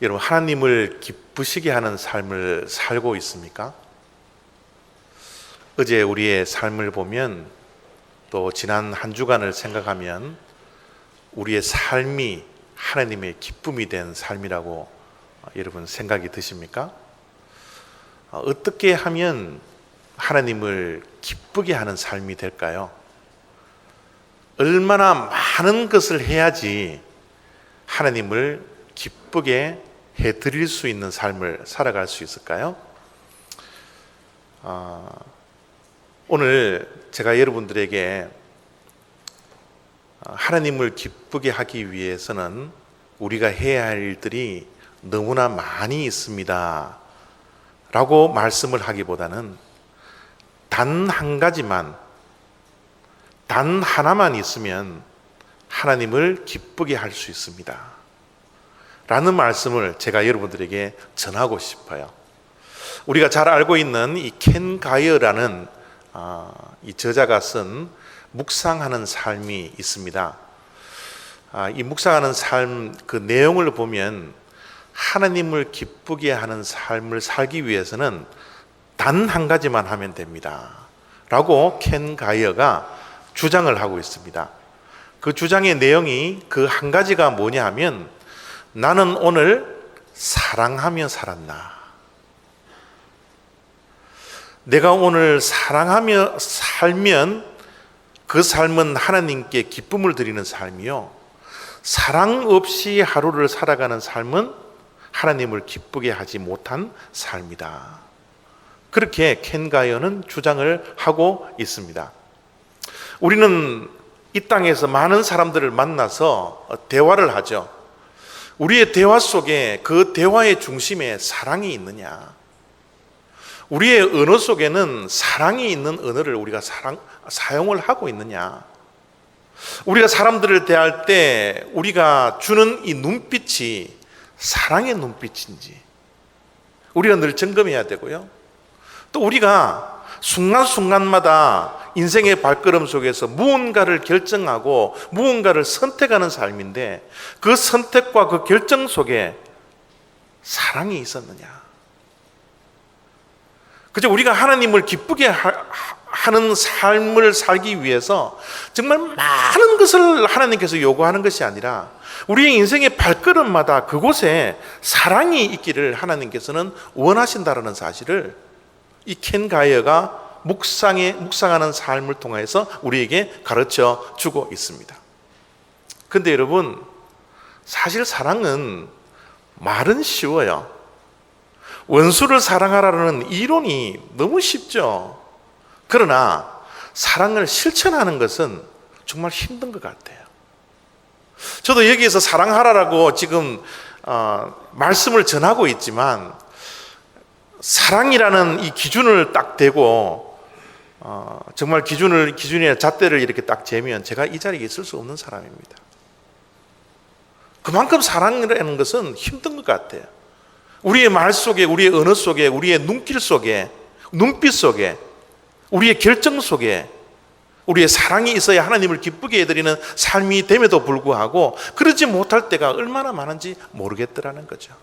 여러분, 하나님을 기쁘시게 하는 삶을 살고 있습니까? 어제 우리의 삶을 보면, 또 지난 한 주간을 생각하면 우리의 삶이 하나님의 기쁨이 된 삶이라고 여러분 생각이 드십니까? 어떻게 하면 하나님을 기쁘게 하는 삶이 될까요? 얼마나 많은 것을 해야지 하나님을 기쁘게 해드릴 수 있는 삶을 살아갈 수 있을까요? 오늘 제가 여러분들에게 하나님을 기쁘게 하기 위해서는 우리가 해야 할 일들이 너무나 많이 있습니다 라고 말씀을 하기보다는 단 한 가지만, 단 하나만 있으면 하나님을 기쁘게 할 수 있습니다 라는 말씀을 제가 여러분들에게 전하고 싶어요. 우리가 잘 알고 있는 이 켄 가이어라는 이 저자가 쓴 묵상하는 삶이 있습니다. 이 묵상하는 삶 그 내용을 보면 하나님을 기쁘게 하는 삶을 살기 위해서는 단 한 가지만 하면 됩니다 라고 켄 가이어가 주장을 하고 있습니다. 그 주장의 내용이 그 한 가지가 뭐냐 하면, 나는 오늘 사랑하며 살았나, 내가 오늘 사랑하며 살면 그 삶은 하나님께 기쁨을 드리는 삶이요, 사랑 없이 하루를 살아가는 삶은 하나님을 기쁘게 하지 못한 삶이다. 그렇게 켄 가이어는 주장을 하고 있습니다. 우리는 이 땅에서 많은 사람들을 만나서 대화를 하죠. 우리의 대화 속에, 그 대화의 중심에 사랑이 있느냐, 우리의 언어 속에는 사랑이 있는 언어를 우리가 사용을 하고 있느냐, 우리가 사람들을 대할 때 우리가 주는 이 눈빛이 사랑의 눈빛인지 우리가 늘 점검해야 되고요. 또 우리가 순간순간마다 인생의 발걸음 속에서 무언가를 결정하고 무언가를 선택하는 삶인데, 그 선택과 그 결정 속에 사랑이 있었느냐. 그저 우리가 하나님을 기쁘게 하는 삶을 살기 위해서 정말 많은 것을 하나님께서 요구하는 것이 아니라 우리의 인생의 발걸음마다 그곳에 사랑이 있기를 하나님께서는 원하신다는 사실을 이 켄 가이어가 묵상하는 삶을 통해서 우리에게 가르쳐 주고 있습니다. 그런데 여러분, 사실 사랑은 말은 쉬워요. 원수를 사랑하라는 이론이 너무 쉽죠. 그러나 사랑을 실천하는 것은 정말 힘든 것 같아요. 저도 여기에서 사랑하라고 지금 말씀을 전하고 있지만, 사랑이라는 이 기준을 딱 대고 정말 기준이나 잣대를 이렇게 딱 재면 제가 이 자리에 있을 수 없는 사람입니다. 그만큼 사랑이라는 것은 힘든 것 같아요. 우리의 말 속에, 우리의 언어 속에, 우리의 눈길 속에, 눈빛 속에, 우리의 결정 속에 우리의 사랑이 있어야 하나님을 기쁘게 해드리는 삶이 됨에도 불구하고 그러지 못할 때가 얼마나 많은지 모르겠더라는 거죠.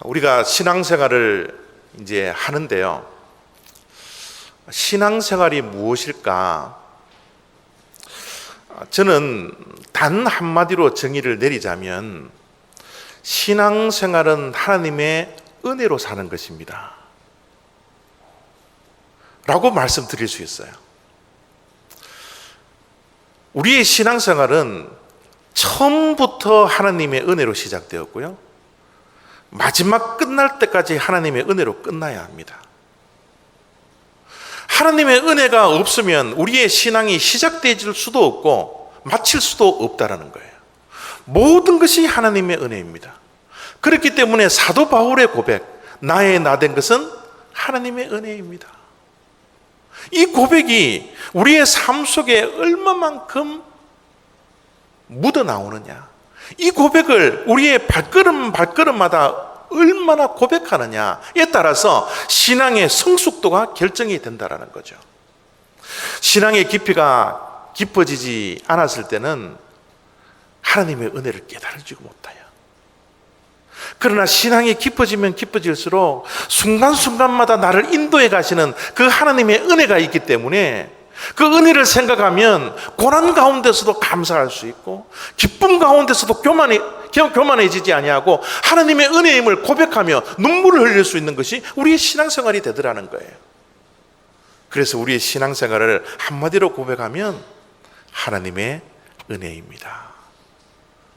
우리가 신앙생활을 이제 하는데요, 신앙생활이 무엇일까? 저는 단 한마디로 정의를 내리자면, 신앙생활은 하나님의 은혜로 사는 것입니다 라고 말씀드릴 수 있어요. 우리의 신앙생활은 처음부터 하나님의 은혜로 시작되었고요, 마지막 끝날 때까지 하나님의 은혜로 끝나야 합니다. 하나님의 은혜가 없으면 우리의 신앙이 시작될 수도 없고 마칠 수도 없다라는 거예요. 모든 것이 하나님의 은혜입니다. 그렇기 때문에 사도 바울의 고백, 나의 나 된 것은 하나님의 은혜입니다. 이 고백이 우리의 삶 속에 얼마만큼 묻어나오느냐, 이 고백을 우리의 발걸음마다 얼마나 고백하느냐에 따라서 신앙의 성숙도가 결정이 된다는 거죠. 신앙의 깊이가 깊어지지 않았을 때는 하나님의 은혜를 깨달을지 못하여. 그러나 신앙이 깊어지면 깊어질수록 순간순간마다 나를 인도해 가시는 그 하나님의 은혜가 있기 때문에 그 은혜를 생각하면 고난 가운데서도 감사할 수 있고 기쁨 가운데서도 교만해지지 아니하고 하나님의 은혜임을 고백하며 눈물을 흘릴 수 있는 것이 우리의 신앙생활이 되더라는 거예요. 그래서 우리의 신앙생활을 한마디로 고백하면 하나님의 은혜입니다.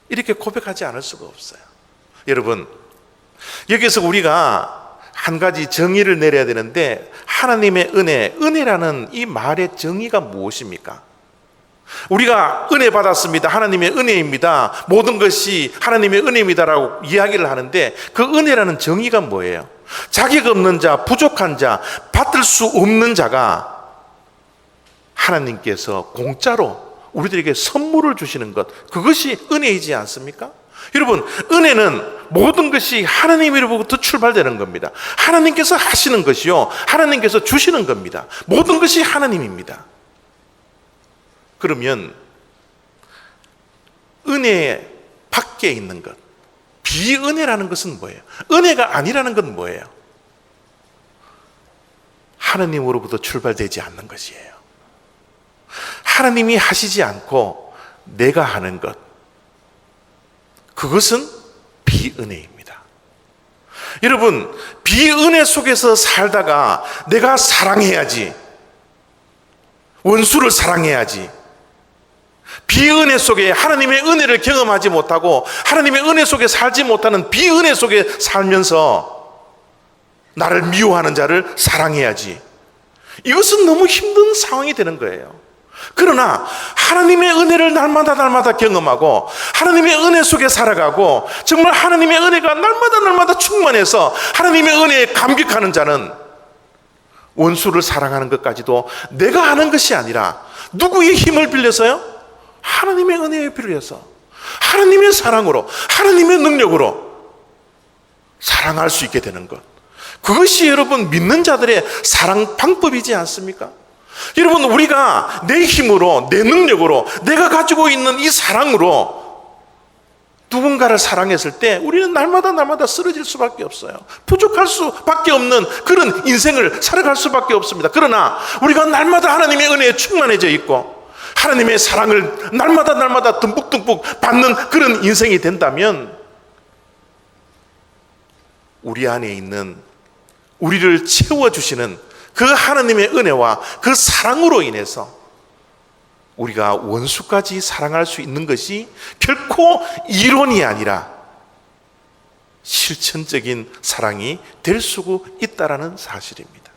이렇게 고백하지 않을 수가 없어요. 여러분, 여기서 우리가 한 가지 정의를 내려야 되는데, 하나님의 은혜라는 이 말의 정의가 무엇입니까? 우리가 은혜 받았습니다, 하나님의 은혜입니다, 모든 것이 하나님의 은혜입니다라고 이야기를 하는데, 그 은혜라는 정의가 뭐예요? 자격 없는 자, 부족한 자, 받을 수 없는 자가 하나님께서 공짜로 우리들에게 선물을 주시는 것, 그것이 은혜이지 않습니까? 여러분, 은혜는 모든 것이 하나님으로부터 출발되는 겁니다. 하나님께서 하시는 것이요, 하나님께서 주시는 겁니다. 모든 것이 하나님입니다. 그러면 은혜 밖에 있는 것, 비은혜라는 것은 뭐예요? 은혜가 아니라는 건 뭐예요? 하나님으로부터 출발되지 않는 것이에요. 하나님이 하시지 않고 내가 하는 것, 그것은 비은혜입니다. 여러분, 비은혜 속에서 살다가 내가 사랑해야지, 원수를 사랑해야지, 비은혜 속에 하나님의 은혜를 경험하지 못하고 하나님의 은혜 속에 살지 못하는 비은혜 속에 살면서 나를 미워하는 자를 사랑해야지, 이것은 너무 힘든 상황이 되는 거예요. 그러나 하나님의 은혜를 날마다 경험하고 하나님의 은혜 속에 살아가고 정말 하나님의 은혜가 날마다 충만해서 하나님의 은혜에 감격하는 자는 원수를 사랑하는 것까지도 내가 하는 것이 아니라 누구의 힘을 빌려서요? 하나님의 은혜에 빌려서 하나님의 사랑으로, 하나님의 능력으로 사랑할 수 있게 되는 것, 그것이 여러분 믿는 자들의 사랑 방법이지 않습니까? 여러분, 우리가 내 힘으로, 내 능력으로, 내가 가지고 있는 이 사랑으로 누군가를 사랑했을 때 우리는 날마다 쓰러질 수밖에 없어요. 부족할 수밖에 없는 그런 인생을 살아갈 수밖에 없습니다. 그러나 우리가 날마다 하나님의 은혜에 충만해져 있고 하나님의 사랑을 날마다 듬뿍듬뿍 받는 그런 인생이 된다면 우리 안에 있는, 우리를 채워주시는 그 하나님의 은혜와 그 사랑으로 인해서 우리가 원수까지 사랑할 수 있는 것이 결코 이론이 아니라 실천적인 사랑이 될 수 있다는 사실입니다.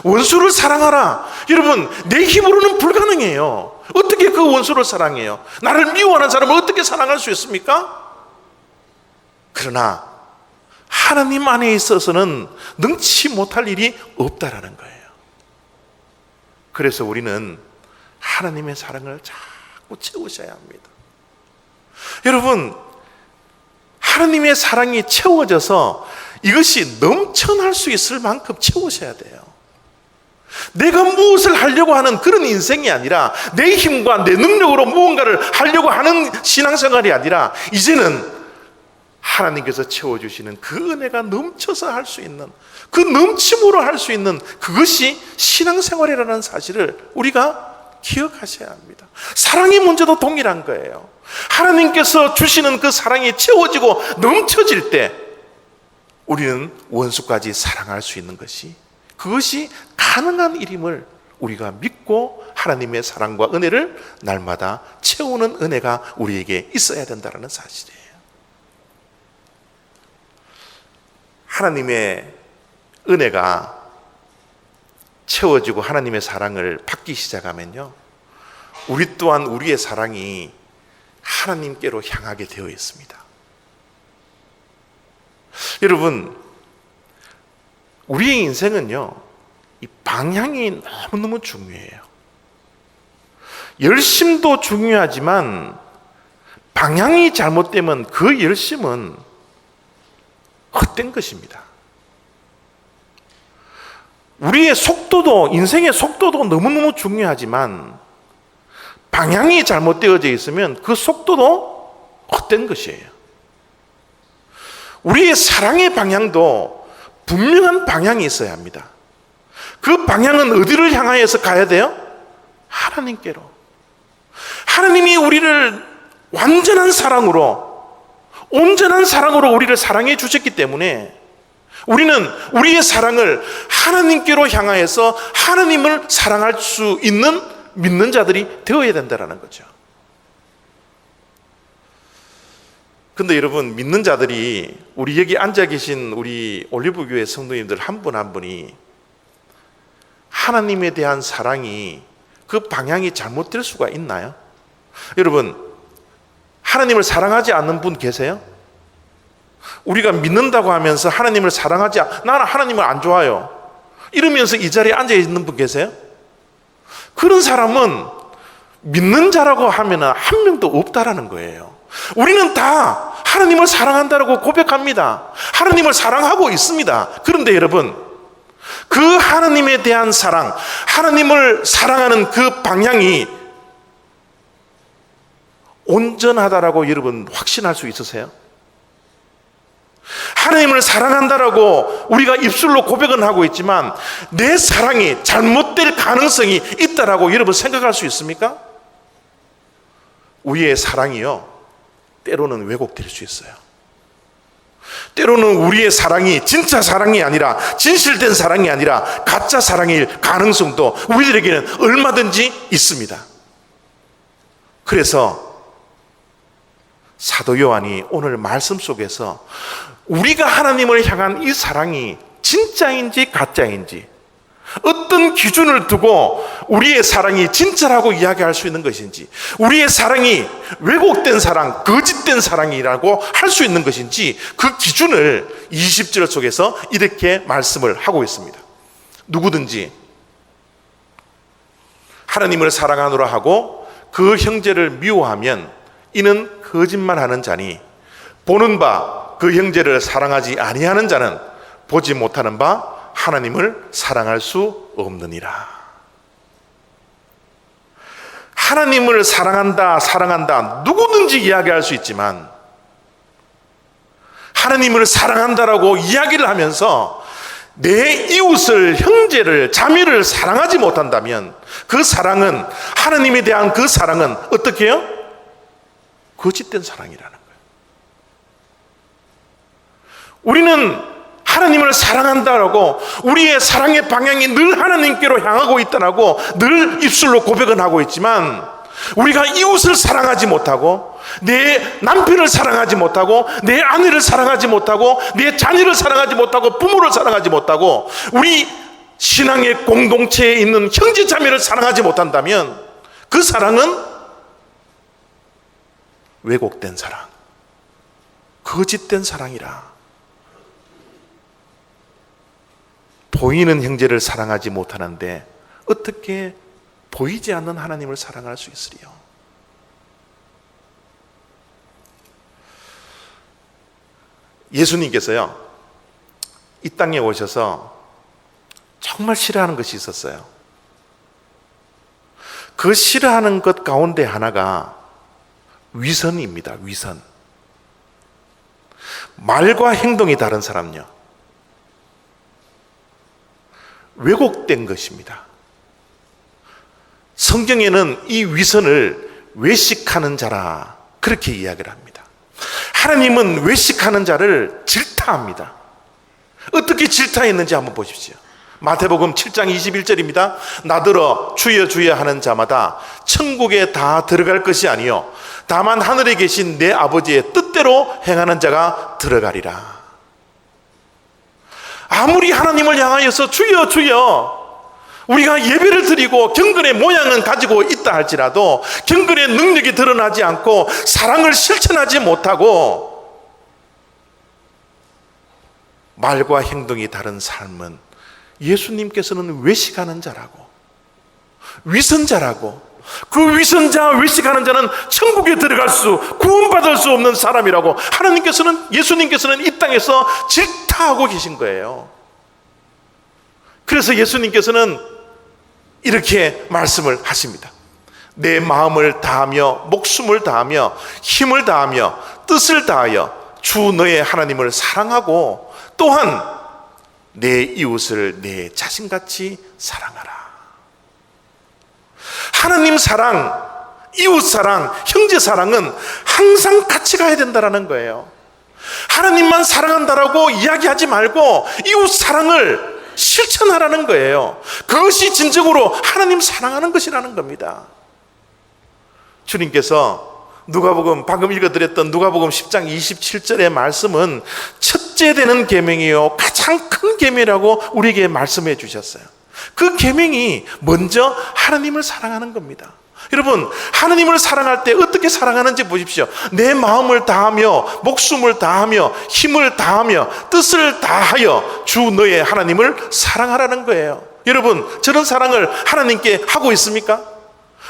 원수를 사랑하라. 여러분, 내 힘으로는 불가능해요. 어떻게 그 원수를 사랑해요? 나를 미워하는 사람을 어떻게 사랑할 수 있습니까? 그러나 하나님 안에 있어서는 능치 못할 일이 없다라는 거예요. 그래서 우리는 하나님의 사랑을 자꾸 채우셔야 합니다. 여러분, 하나님의 사랑이 채워져서 이것이 넘쳐날 수 있을 만큼 채우셔야 돼요. 내가 무엇을 하려고 하는 그런 인생이 아니라 내 힘과 내 능력으로 무언가를 하려고 하는 신앙생활이 아니라 이제는 하나님께서 채워주시는 그 은혜가 넘쳐서 할 수 있는, 그 넘침으로 할 수 있는 그것이 신앙생활이라는 사실을 우리가 기억하셔야 합니다. 사랑의 문제도 동일한 거예요. 하나님께서 주시는 그 사랑이 채워지고 넘쳐질 때 우리는 원수까지 사랑할 수 있는 것이, 그것이 가능한 일임을 우리가 믿고 하나님의 사랑과 은혜를 날마다 채우는 은혜가 우리에게 있어야 된다는 사실이에요. 하나님의 은혜가 채워지고 하나님의 사랑을 받기 시작하면요, 우리 또한 우리의 사랑이 하나님께로 향하게 되어 있습니다. 여러분, 우리의 인생은요, 이 방향이 너무너무 중요해요. 열심도 중요하지만 방향이 잘못되면 그 열심은 헛된 것입니다. 우리의 속도도, 인생의 속도도 너무너무 중요하지만 방향이 잘못되어져 있으면 그 속도도 헛된 것이에요. 우리의 사랑의 방향도 분명한 방향이 있어야 합니다. 그 방향은 어디를 향하여서 가야 돼요? 하나님께로. 하나님이 우리를 완전한 사랑으로, 온전한 사랑으로 우리를 사랑해 주셨기 때문에 우리는 우리의 사랑을 하나님께로 향하여서 하나님을 사랑할 수 있는 믿는 자들이 되어야 된다는 거죠. 근데 여러분, 믿는 자들이, 우리 여기 앉아 계신 우리 올리브교회 성도님들 한 분 한 분이 하나님에 대한 사랑이, 그 방향이 잘못될 수가 있나요? 여러분, 하나님을 사랑하지 않는 분 계세요? 우리가 믿는다고 하면서 하나님을 사랑하지 나는 하나님을 안 좋아요 이러면서 이 자리에 앉아 있는 분 계세요? 그런 사람은 믿는 자라고 하면 한 명도 없다라는 거예요. 우리는 다 하나님을 사랑한다라고 고백합니다. 하나님을 사랑하고 있습니다. 그런데 여러분, 그 하나님에 대한 사랑, 하나님을 사랑하는 그 방향이 온전하다라고 여러분 확신할 수 있으세요? 하나님을 사랑한다라고 우리가 입술로 고백은 하고 있지만 내 사랑이 잘못될 가능성이 있다라고 여러분 생각할 수 있습니까? 우리의 사랑이요, 때로는 왜곡될 수 있어요. 때로는 우리의 사랑이 진짜 사랑이 아니라, 진실된 사랑이 아니라 가짜 사랑일 가능성도 우리들에게는 얼마든지 있습니다. 그래서 사도 요한이 오늘 말씀 속에서 우리가 하나님을 향한 이 사랑이 진짜인지 가짜인지, 어떤 기준을 두고 우리의 사랑이 진짜라고 이야기할 수 있는 것인지, 우리의 사랑이 왜곡된 사랑, 거짓된 사랑이라고 할 수 있는 것인지, 그 기준을 20절 속에서 이렇게 말씀을 하고 있습니다. 누구든지 하나님을 사랑하노라 하고 그 형제를 미워하면 이는 거짓말하는 자니, 보는 바 그 형제를 사랑하지 아니하는 자는 보지 못하는 바 하나님을 사랑할 수 없느니라. 하나님을 사랑한다 누구든지 이야기할 수 있지만, 하나님을 사랑한다라고 이야기를 하면서 내 이웃을, 형제를, 자매를 사랑하지 못한다면 그 사랑은, 하나님에 대한 그 사랑은 어떻게 해요? 거짓된 사랑이라는 거예요. 우리는 하나님을 사랑한다라고, 우리의 사랑의 방향이 늘 하나님께로 향하고 있다라고 늘 입술로 고백은 하고 있지만, 우리가 이웃을 사랑하지 못하고, 내 남편을 사랑하지 못하고, 내 아내를 사랑하지 못하고, 내 자녀를 사랑하지 못하고, 부모를 사랑하지 못하고, 우리 신앙의 공동체에 있는 형제 자매를 사랑하지 못한다면 그 사랑은 왜곡된 사랑, 거짓된 사랑이라. 보이는 형제를 사랑하지 못하는데 어떻게 보이지 않는 하나님을 사랑할 수 있으리요? 예수님께서요, 이 땅에 오셔서 정말 싫어하는 것이 있었어요. 그 싫어하는 것 가운데 하나가 위선입니다. 위선. 말과 행동이 다른 사람요, 왜곡된 것입니다. 성경에는 이 위선을 외식하는 자라 그렇게 이야기를 합니다. 하나님은 외식하는 자를 질타합니다. 어떻게 질타했는지 한번 보십시오. 마태복음 7장 21절입니다. 나더러 주여 주여 하는 자마다 천국에 다 들어갈 것이 아니요 다만 하늘에 계신 내 아버지의 뜻대로 행하는 자가 들어가리라. 아무리 하나님을 향하여서 주여 주여 우리가 예배를 드리고 경건의 모양은 가지고 있다 할지라도 경건의 능력이 드러나지 않고 사랑을 실천하지 못하고 말과 행동이 다른 삶은 예수님께서는 외식하는 자라고, 위선자라고, 그 위선자, 외식하는 자는 천국에 들어갈 수, 구원받을 수 없는 사람이라고 예수님께서는 이 땅에서 질타하고 계신 거예요. 그래서 예수님께서는 이렇게 말씀을 하십니다. 내 마음을 다하며 목숨을 다하며 힘을 다하며 뜻을 다하여 주 너의 하나님을 사랑하고 또한 내 이웃을 내 자신같이 사랑하라. 하나님 사랑, 이웃 사랑, 형제 사랑은 항상 같이 가야 된다는 거예요. 하나님만 사랑한다라고 이야기하지 말고 이웃 사랑을 실천하라는 거예요. 그것이 진정으로 하나님 사랑하는 것이라는 겁니다. 주님께서 누가복음, 방금 읽어드렸던 누가복음 10장 27절의 말씀은 첫째 되는 계명이요 가장 큰 계명이라고 우리에게 말씀해 주셨어요. 그 계명이 먼저 하나님을 사랑하는 겁니다. 여러분, 하나님을 사랑할 때 어떻게 사랑하는지 보십시오. 내 마음을 다하며 목숨을 다하며 힘을 다하며 뜻을 다하여 주 너의 하나님을 사랑하라는 거예요. 여러분, 저런 사랑을 하나님께 하고 있습니까?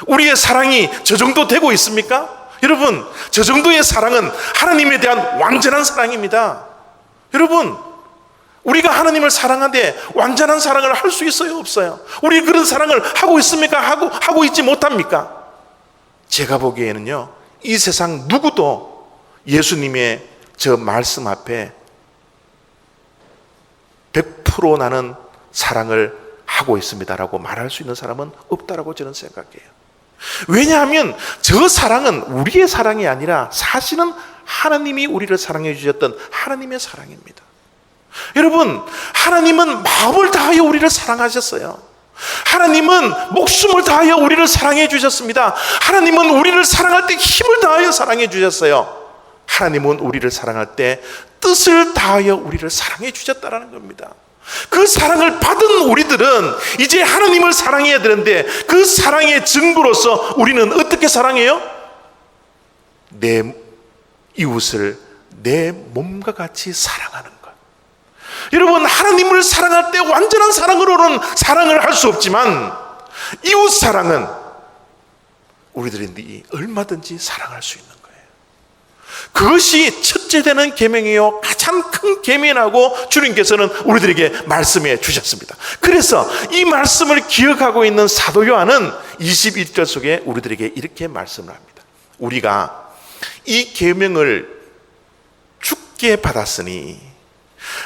우리의 사랑이 저 정도 되고 있습니까? 여러분, 저 정도의 사랑은 하나님에 대한 완전한 사랑입니다. 여러분, 우리가 하나님을 사랑하되 완전한 사랑을 할 수 있어요, 없어요? 우리 그런 사랑을 하고 있습니까? 하고 있지 못합니까? 제가 보기에는요, 이 세상 누구도 예수님의 저 말씀 앞에 100% 나는 사랑을 하고 있습니다라고 말할 수 있는 사람은 없다라고 저는 생각해요. 왜냐하면 저 사랑은 우리의 사랑이 아니라 사실은 하나님이 우리를 사랑해 주셨던 하나님의 사랑입니다. 여러분, 하나님은 마음을 다하여 우리를 사랑하셨어요. 하나님은 목숨을 다하여 우리를 사랑해 주셨습니다. 하나님은 우리를 사랑할 때 힘을 다하여 사랑해 주셨어요. 하나님은 우리를 사랑할 때 뜻을 다하여 우리를 사랑해 주셨다는 겁니다. 그 사랑을 받은 우리들은 이제 하나님을 사랑해야 되는데 그 사랑의 증거로서 우리는 어떻게 사랑해요? 내 이웃을 내 몸과 같이 사랑하는 것. 여러분, 하나님을 사랑할 때 완전한 사랑으로는 사랑을 할 수 없지만 이웃 사랑은 우리들이 얼마든지 사랑할 수 있는 거예요. 그것이 첫째 되는 계명이요 가장 큰 계명이라고 주님께서는 우리들에게 말씀해 주셨습니다. 그래서 이 말씀을 기억하고 있는 사도 요한은 21절 속에 우리들에게 이렇게 말씀을 합니다. 우리가 이 계명을 주께 받았으니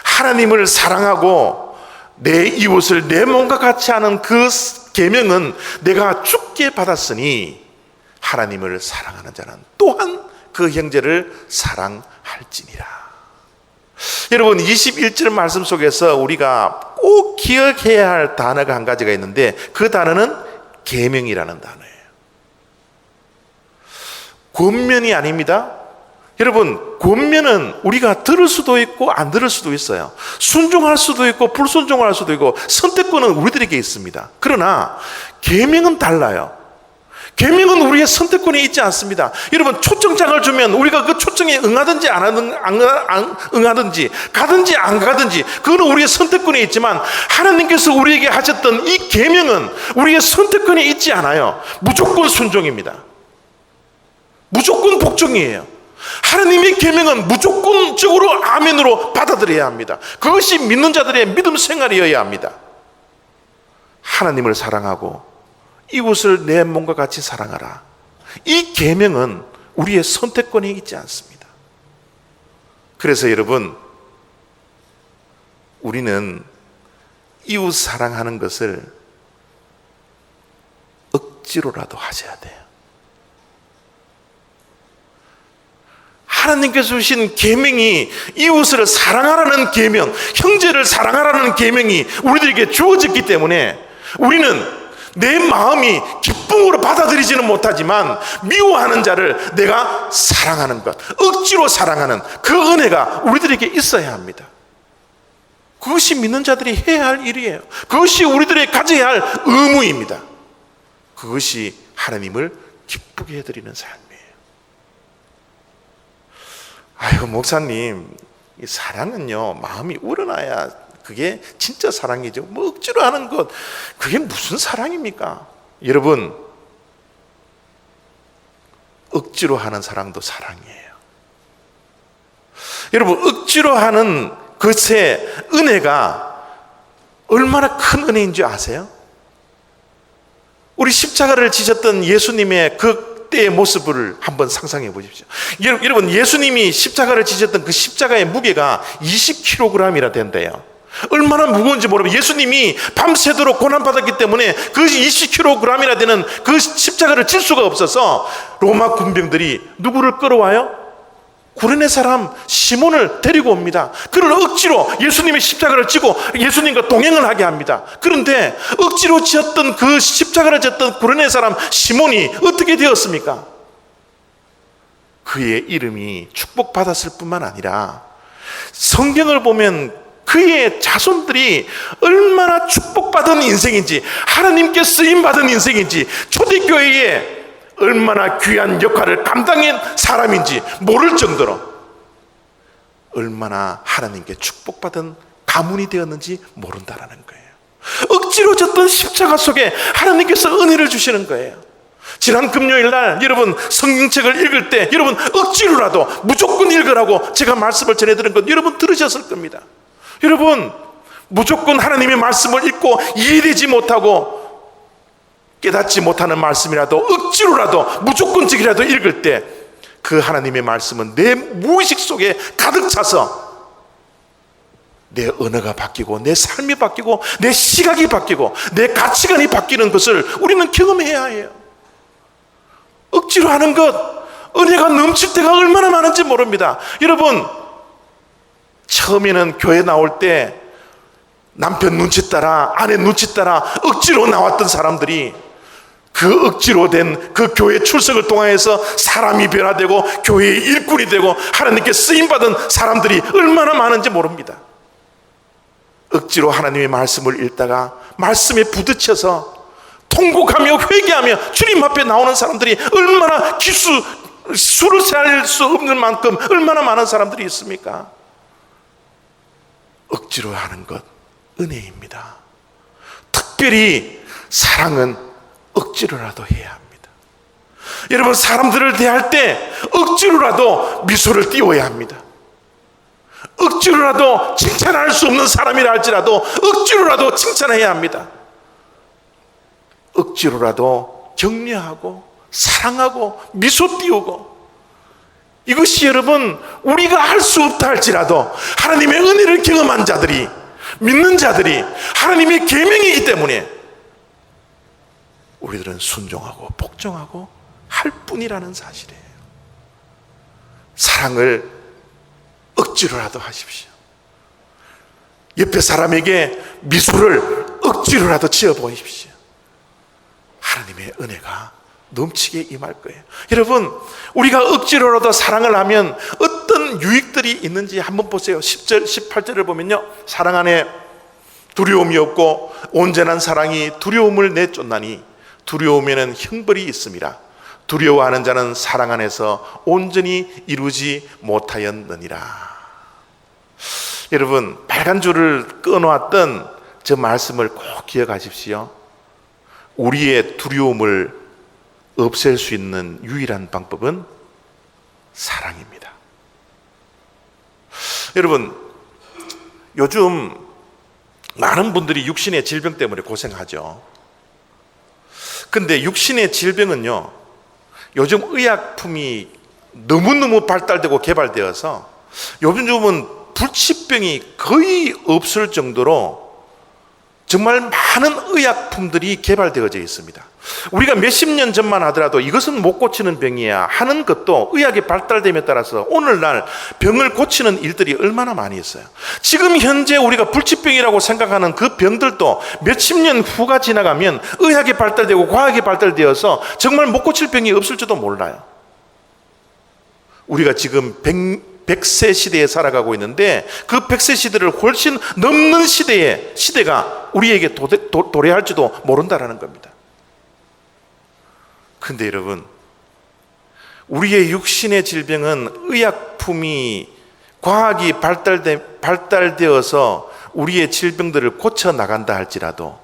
하나님을 사랑하고 내 이웃을 내 몸과 같이 하는 그 계명은 내가 주께 받았으니 하나님을 사랑하는 자는 또한 그 형제를 사랑할지니라. 여러분, 21절 말씀 속에서 우리가 꼭 기억해야 할 단어가 한 가지가 있는데 그 단어는 계명이라는 단어예요. 권면이 아닙니다. 여러분, 권면은 우리가 들을 수도 있고 안 들을 수도 있어요. 순종할 수도 있고 불순종할 수도 있고 선택권은 우리들에게 있습니다. 그러나 계명은 달라요. 계명은 우리의 선택권이 있지 않습니다. 여러분, 초청장을 주면 우리가 그 초청에 응하든지 안 응하든지 가든지 안 가든지 그거는 우리의 선택권이 있지만 하나님께서 우리에게 하셨던 이 계명은 우리의 선택권이 있지 않아요. 무조건 순종입니다. 무조건 복종이에요. 하나님의 계명은 무조건적으로 아멘으로 받아들여야 합니다. 그것이 믿는 자들의 믿음 생활이어야 합니다. 하나님을 사랑하고 이웃을 내 몸과 같이 사랑하라. 이 계명은 우리의 선택권이 있지 않습니다. 그래서 여러분, 우리는 이웃 사랑하는 것을 억지로라도 하셔야 돼요. 하나님께서 주신 계명이 이웃을 사랑하라는 계명, 형제를 사랑하라는 계명이 우리들에게 주어졌기 때문에 우리는 내 마음이 기쁨으로 받아들이지는 못하지만 미워하는 자를 내가 사랑하는 것, 억지로 사랑하는 그 은혜가 우리들에게 있어야 합니다. 그것이 믿는 자들이 해야 할 일이에요. 그것이 우리들이 가져야 할 의무입니다. 그것이 하나님을 기쁘게 해드리는 삶이에요. 아이고, 목사님, 이 사랑은요 마음이 우러나야 그게 진짜 사랑이죠. 뭐 억지로 하는 것, 그게 무슨 사랑입니까? 여러분, 억지로 하는 사랑도 사랑이에요. 여러분, 억지로 하는 것의 은혜가 얼마나 큰 은혜인 줄 아세요? 우리 십자가를 지셨던 예수님의 그때의 모습을 한번 상상해 보십시오. 여러분, 예수님이 십자가를 지셨던 그 십자가의 무게가 20kg이나 된대요. 얼마나 무거운지 모르면 예수님이 밤새도록 고난받았기 때문에 그 20kg이나 되는 그 십자가를 질 수가 없어서 로마 군병들이 누구를 끌어와요? 구레네 사람 시몬을 데리고 옵니다. 그를 억지로 예수님의 십자가를 지고 예수님과 동행을 하게 합니다. 그런데 억지로 지었던 그 십자가를 졌던 구레네 사람 시몬이 어떻게 되었습니까? 그의 이름이 축복받았을 뿐만 아니라 성경을 보면 그의 자손들이 얼마나 축복받은 인생인지, 하나님께 쓰임받은 인생인지, 초대교회에 얼마나 귀한 역할을 감당한 사람인지 모를 정도로 얼마나 하나님께 축복받은 가문이 되었는지 모른다라는 거예요. 억지로 졌던 십자가 속에 하나님께서 은혜를 주시는 거예요. 지난 금요일 날 여러분 성경책을 읽을 때 여러분 억지로라도 무조건 읽으라고 제가 말씀을 전해드린 것 여러분 들으셨을 겁니다. 여러분, 무조건 하나님의 말씀을 읽고 이해되지 못하고 깨닫지 못하는 말씀이라도 억지로라도 무조건적이라도 읽을 때 그 하나님의 말씀은 내 무의식 속에 가득 차서 내 언어가 바뀌고 내 삶이 바뀌고 내 시각이 바뀌고 내 가치관이 바뀌는 것을 우리는 경험해야 해요. 억지로 하는 것, 은혜가 넘칠 때가 얼마나 많은지 모릅니다. 여러분, 처음에는 교회 나올 때 남편 눈치 따라 아내 눈치 따라 억지로 나왔던 사람들이 그 억지로 된 그 교회 출석을 통해서 사람이 변화되고 교회의 일꾼이 되고 하나님께 쓰임받은 사람들이 얼마나 많은지 모릅니다. 억지로 하나님의 말씀을 읽다가 말씀에 부딪혀서 통곡하며 회개하며 주님 앞에 나오는 사람들이 얼마나 수를 셀 수 없는 만큼 얼마나 많은 사람들이 있습니까? 억지로 하는 것 은혜입니다. 특별히 사랑은 억지로라도 해야 합니다. 여러분, 사람들을 대할 때 억지로라도 미소를 띄워야 합니다. 억지로라도 칭찬할 수 없는 사람이라 할지라도 억지로라도 칭찬해야 합니다. 억지로라도 격려하고 사랑하고 미소 띄우고, 이것이 여러분 우리가 할 수 없다 할지라도 하나님의 은혜를 경험한 자들이, 믿는 자들이 하나님의 계명이기 때문에 우리들은 순종하고 복종하고 할 뿐이라는 사실이에요. 사랑을 억지로라도 하십시오. 옆에 사람에게 미소를 억지로라도 지어 보십시오. 하나님의 은혜가 넘치게 임할 거예요. 여러분, 우리가 억지로라도 사랑을 하면 어떤 유익들이 있는지 한번 보세요. 10절, 18절을 보면요, 사랑 안에 두려움이 없고 온전한 사랑이 두려움을 내쫓나니 두려움에는 형벌이 있습니다. 두려워하는 자는 사랑 안에서 온전히 이루지 못하였느니라. 여러분, 빨간 줄을 끊어왔던 저 말씀을 꼭 기억하십시오. 우리의 두려움을 없앨 수 있는 유일한 방법은 사랑입니다. 여러분, 요즘 많은 분들이 육신의 질병 때문에 고생하죠. 근데 육신의 질병은요, 요즘 의약품이 너무너무 발달되고 개발되어서 요즘은 불치병이 거의 없을 정도로 정말 많은 의약품들이 개발되어져 있습니다. 우리가 몇십 년 전만 하더라도 이것은 못 고치는 병이야 하는 것도 의학의 발달됨에 따라서 오늘날 병을 고치는 일들이 얼마나 많이 있어요. 지금 현재 우리가 불치병이라고 생각하는 그 병들도 몇십 년 후가 지나가면 의학이 발달되고 과학이 발달되어서 정말 못 고칠 병이 없을지도 몰라요. 우리가 지금 100세 시대에 살아가고 있는데 그 100세 시대를 훨씬 넘는 시대가 우리에게 도래할지도 모른다라는 겁니다. 근데 여러분, 우리의 육신의 질병은 의약품이, 과학이 발달되어서 우리의 질병들을 고쳐 나간다 할지라도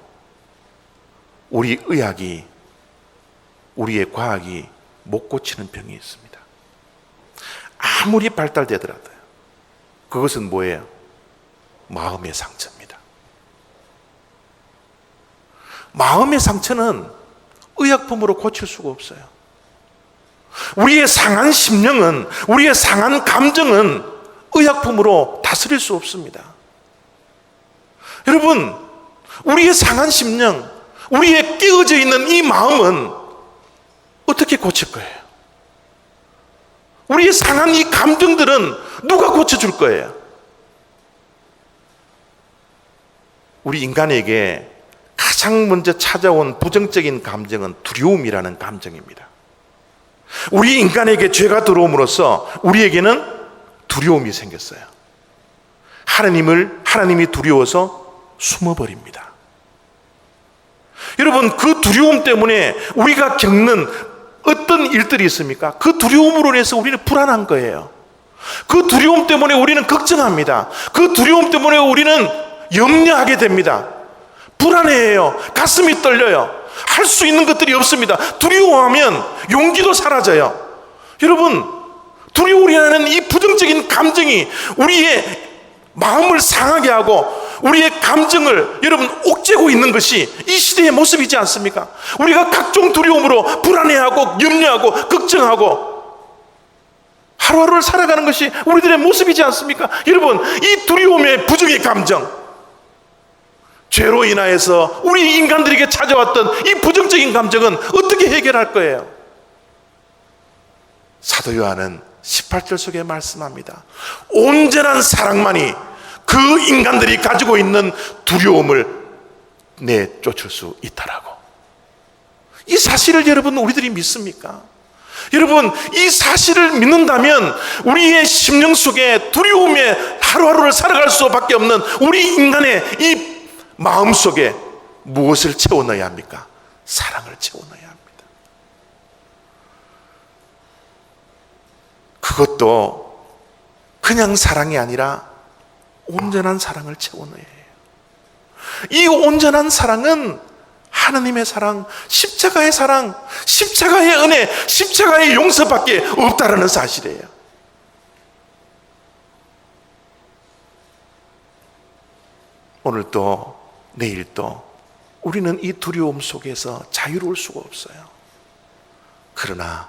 우리 의학이, 우리의 과학이 못 고치는 병이 있습니다. 아무리 발달되더라도요. 그것은 뭐예요? 마음의 상처입니다. 마음의 상처는 의약품으로 고칠 수가 없어요. 우리의 상한 심령은, 우리의 상한 감정은 의약품으로 다스릴 수 없습니다. 여러분, 우리의 상한 심령, 우리의 깨어져 있는 이 마음은 어떻게 고칠 거예요? 우리의 상한 이 감정들은 누가 고쳐줄 거예요? 우리 인간에게 가장 먼저 찾아온 부정적인 감정은 두려움이라는 감정입니다. 우리 인간에게 죄가 들어옴으로써 우리에게는 두려움이 생겼어요. 하나님이 두려워서 숨어버립니다. 여러분, 그 두려움 때문에 우리가 겪는 어떤 일들이 있습니까? 그 두려움으로 인해서 우리는 불안한 거예요. 그 두려움 때문에 우리는 걱정합니다. 그 두려움 때문에 우리는 염려하게 됩니다. 불안해해요. 가슴이 떨려요. 할 수 있는 것들이 없습니다. 두려워하면 용기도 사라져요. 여러분, 두려움이라는 이 부정적인 감정이 우리의 마음을 상하게 하고 우리의 감정을 여러분 옥죄고 있는 것이 이 시대의 모습이지 않습니까? 우리가 각종 두려움으로 불안해하고 염려하고 걱정하고 하루하루를 살아가는 것이 우리들의 모습이지 않습니까? 여러분, 이 두려움의 부정의 감정, 죄로 인하여서 우리 인간들에게 찾아왔던 이 부정적인 감정은 어떻게 해결할 거예요? 사도 요한은 18절 속에 말씀합니다. 온전한 사랑만이 그 인간들이 가지고 있는 두려움을 내쫓을 수 있다라고. 이 사실을 여러분 우리들이 믿습니까? 여러분, 이 사실을 믿는다면 우리의 심령 속에 두려움에 하루하루를 살아갈 수밖에 없는 우리 인간의 이 마음 속에 무엇을 채워 넣어야 합니까? 사랑을 채워 넣어야 합니다. 그것도 그냥 사랑이 아니라 온전한 사랑을 채워 넣어야 해요. 이 온전한 사랑은 하나님의 사랑, 십자가의 사랑, 십자가의 은혜, 십자가의 용서밖에 없다라는 사실이에요. 오늘도 내일도 우리는 이 두려움 속에서 자유로울 수가 없어요. 그러나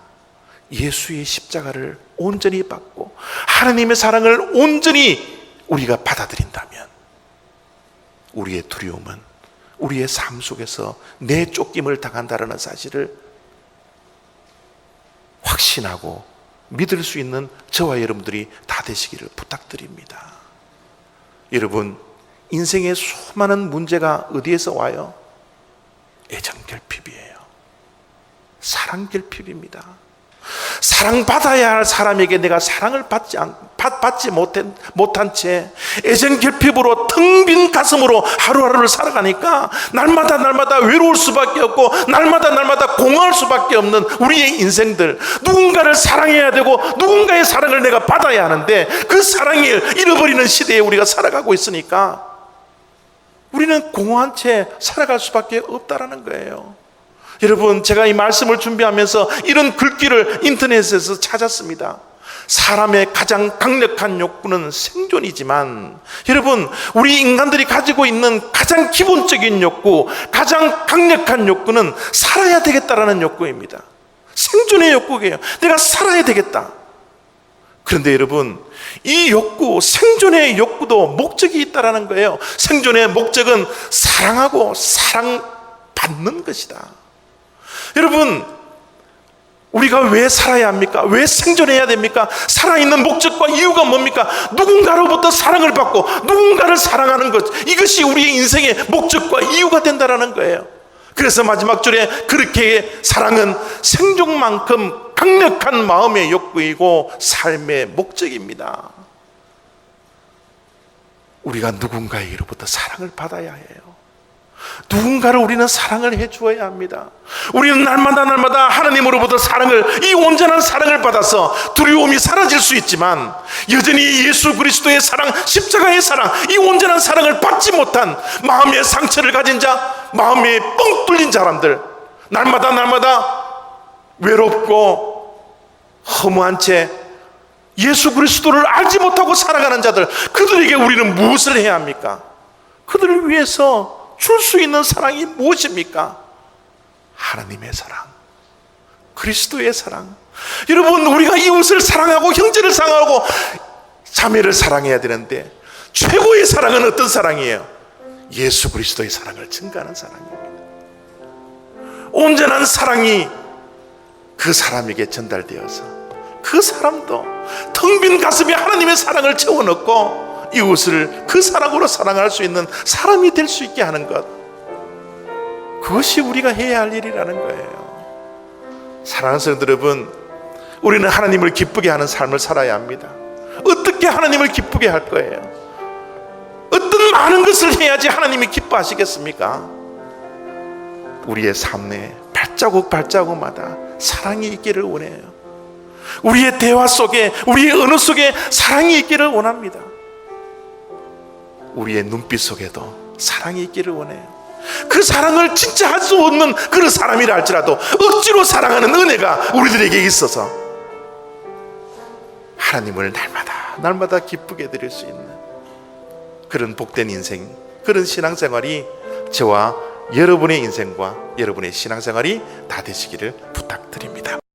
예수의 십자가를 온전히 받고 하나님의 사랑을 온전히 우리가 받아들인다면 우리의 두려움은 우리의 삶 속에서 내쫓김을 당한다는 사실을 확신하고 믿을 수 있는 저와 여러분들이 다 되시기를 부탁드립니다. 여러분, 인생의 수많은 문제가 어디에서 와요? 애정 결핍이에요. 사랑 결핍입니다. 사랑받아야 할 사람에게 내가 사랑을 받지 못한 채 애정 결핍으로 텅 빈 가슴으로 하루하루를 살아가니까 날마다 외로울 수밖에 없고 날마다 공허할 수밖에 없는 우리의 인생들, 누군가를 사랑해야 되고 누군가의 사랑을 내가 받아야 하는데 그 사랑을 잃어버리는 시대에 우리가 살아가고 있으니까 우리는 공허한 채 살아갈 수밖에 없다라는 거예요. 여러분, 제가 이 말씀을 준비하면서 이런 글귀를 인터넷에서 찾았습니다. 사람의 가장 강력한 욕구는 생존이지만, 여러분, 우리 인간들이 가지고 있는 가장 기본적인 욕구, 가장 강력한 욕구는 살아야 되겠다라는 욕구입니다. 생존의 욕구예요. 내가 살아야 되겠다. 그런데 여러분, 이 욕구, 생존의 욕구도 목적이 있다라는 거예요. 생존의 목적은 사랑하고 사랑받는 것이다. 여러분, 우리가 왜 살아야 합니까? 왜 생존해야 됩니까? 살아있는 목적과 이유가 뭡니까? 누군가로부터 사랑을 받고 누군가를 사랑하는 것, 이것이 우리의 인생의 목적과 이유가 된다는 거예요. 그래서 마지막 줄에 그렇게 사랑은 생존만큼 강력한 마음의 욕구이고 삶의 목적입니다. 우리가 누군가에게로부터 사랑을 받아야 해요. 누군가를 우리는 사랑을 해주어야 합니다. 우리는 날마다 하나님으로부터 사랑을, 이 온전한 사랑을 받아서 두려움이 사라질 수 있지만 여전히 예수 그리스도의 사랑, 십자가의 사랑, 이 온전한 사랑을 받지 못한 마음의 상처를 가진 자, 마음에 뻥 뚫린 사람들, 날마다 외롭고 허무한 채 예수 그리스도를 알지 못하고 살아가는 자들, 그들에게 우리는 무엇을 해야 합니까? 그들을 위해서 줄 수 있는 사랑이 무엇입니까? 하나님의 사랑, 그리스도의 사랑. 여러분, 우리가 이웃을 사랑하고 형제를 사랑하고 자매를 사랑해야 되는데 최고의 사랑은 어떤 사랑이에요? 예수 그리스도의 사랑을 증가하는 사랑입니다. 온전한 사랑이 그 사람에게 전달되어서 그 사람도 텅 빈 가슴에 하나님의 사랑을 채워넣고 이웃을 그 사랑으로 사랑할 수 있는 사람이 될 수 있게 하는 것, 그것이 우리가 해야 할 일이라는 거예요. 사랑하는 성도 여러분, 우리는 하나님을 기쁘게 하는 삶을 살아야 합니다. 어떻게 하나님을 기쁘게 할 거예요? 어떤 많은 것을 해야지 하나님이 기뻐하시겠습니까? 우리의 삶에 발자국 발자국마다 사랑이 있기를 원해요. 우리의 대화 속에, 우리의 언어 속에 사랑이 있기를 원합니다. 우리의 눈빛 속에도 사랑이 있기를 원해요. 그 사랑을 진짜 할 수 없는 그런 사람이라 할지라도 억지로 사랑하는 은혜가 우리들에게 있어서 하나님을 날마다 기쁘게 드릴 수 있는 그런 복된 인생, 그런 신앙생활이 저와 여러분의 인생과 여러분의 신앙생활이 다 되시기를 부탁드립니다.